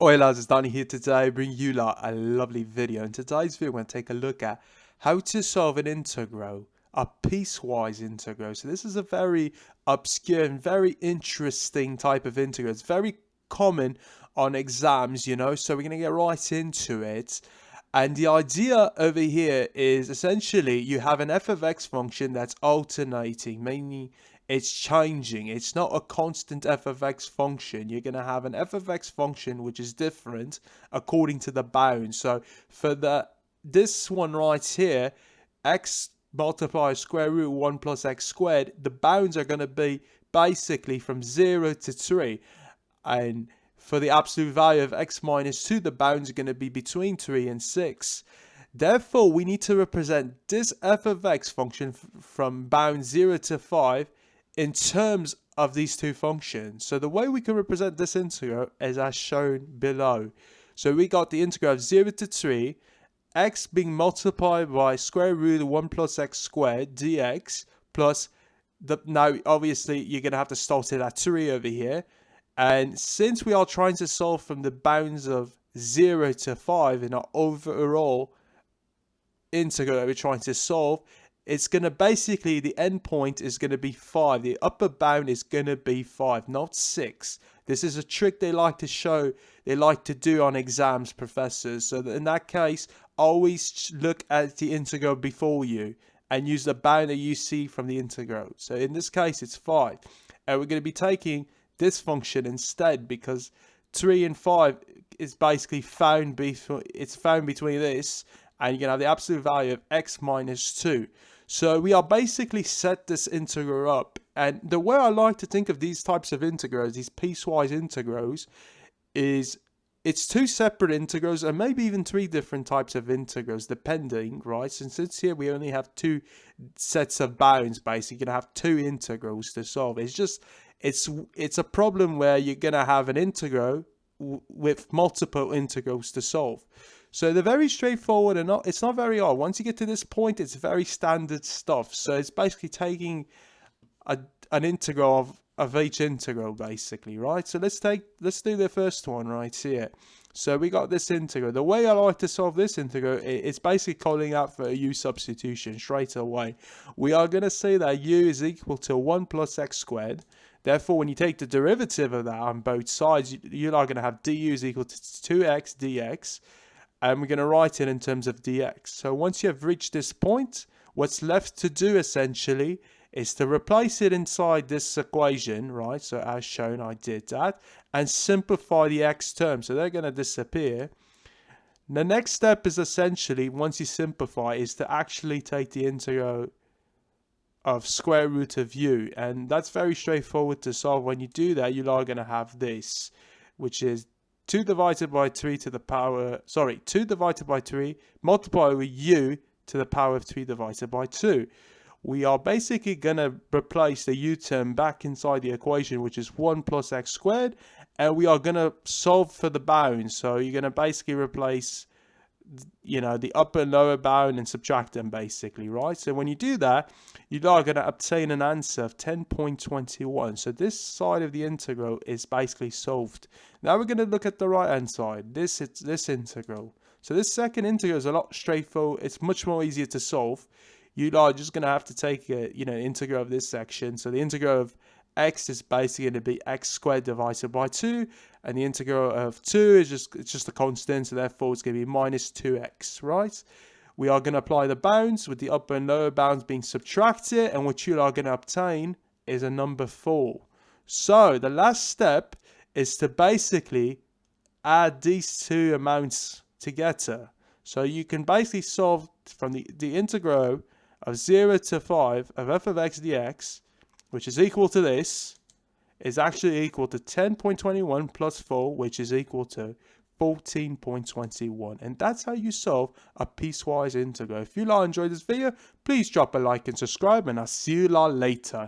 Oi lads, it's Danny here today, bringing you a lovely video. In today's video, we're going to take a look at how to solve an integral, a piecewise integral. So this is a very obscure and very interesting type of integral. It's very common on exams, so we're going to get right into it. And the idea over here is essentially you have an f of x function that's alternating, meaning it's changing. It's not a constant f of x function. You're going to have an f of x function which is different according to the bound. So for this one right here, x multiplied square root 1 plus x squared, the bounds are going to be basically from 0 to 3. And for the absolute value of x minus 2, the bounds are going to be between 3 and 6. Therefore, we need to represent this f of x function from bound 0 to 5 in terms of these two functions. So the way we can represent this integral is as shown below. So we got the integral of 0 to 3, x being multiplied by square root of 1 plus x squared dx plus now obviously you're going to have to start it at 3 over here. And since we are trying to solve from the bounds of 0 to 5 in our overall integral that we're trying to solve, it's going to basically, the end point is going to be 5. The upper bound is going to be 5, not 6. This is a trick they like to show, they like to do on exams, professors. So in that case, always look at the integral before you and use the bound that you see from the integral. So in this case, it's 5. And we're going to be taking this function instead because 3 and 5 is basically found between this, and you're going to have the absolute value of x minus 2. So we are basically set this integral up. And the way I like to think of these types of integrals, these piecewise integrals, is it's two separate integrals and maybe even three different types of integrals depending, right? Since here we only have two sets of bounds, basically you're going to have two integrals to solve. It's a problem where you're going to have an integral with multiple integrals to solve. So they're very straightforward and it's not very hard. Once you get to this point, it's very standard stuff. So it's basically taking an integral of each integral basically, right? So let's do the first one right here. So we got this integral. The way I like to solve this integral is basically calling out for a U-substitution straight away. We are going to say that U is equal to 1 plus x squared. Therefore, when you take the derivative of that on both sides, you are going to have du is equal to 2x dx. And we're going to write it in terms of dx. So once you have reached this point, what's left to do essentially is to replace it inside this equation, right? So as shown, I did that, and simplify the x terms. So they're going to disappear. The next step is essentially, once you simplify, is to actually take the integral of square root of u. And that's very straightforward to solve. When you do that, you are going to have this, which is 2 divided by 3 to the power, 2 divided by 3 multiplied with u to the power of 3 divided by 2. We are basically going to replace the u term back inside the equation, which is 1 plus x squared, and we are going to solve for the bound. So you're going to basically replace, the upper and lower bound and subtract them basically, right? So when you do that, you are going to obtain an answer of 10.21. So this side of the integral is basically solved. Now we're going to look at the right hand side, this integral. So this second integral is a lot straightforward. It's much more easier to solve. You are just going to have to take an integral of this section. So the integral of x is basically going to be x squared divided by 2, and the integral of 2 is just a constant, so therefore it's going to be minus 2x, right? We are going to apply the bounds with the upper and lower bounds being subtracted, and what you are going to obtain is a number 4. So the last step is to basically add these two amounts together. So you can basically solve from the integral of 0 to 5 of f of x dx, which is equal to this, is actually equal to 10.21 plus 4, which is equal to 14.21. And that's how you solve a piecewise integral. If you enjoyed this video, please drop a like and subscribe, and I'll see you later.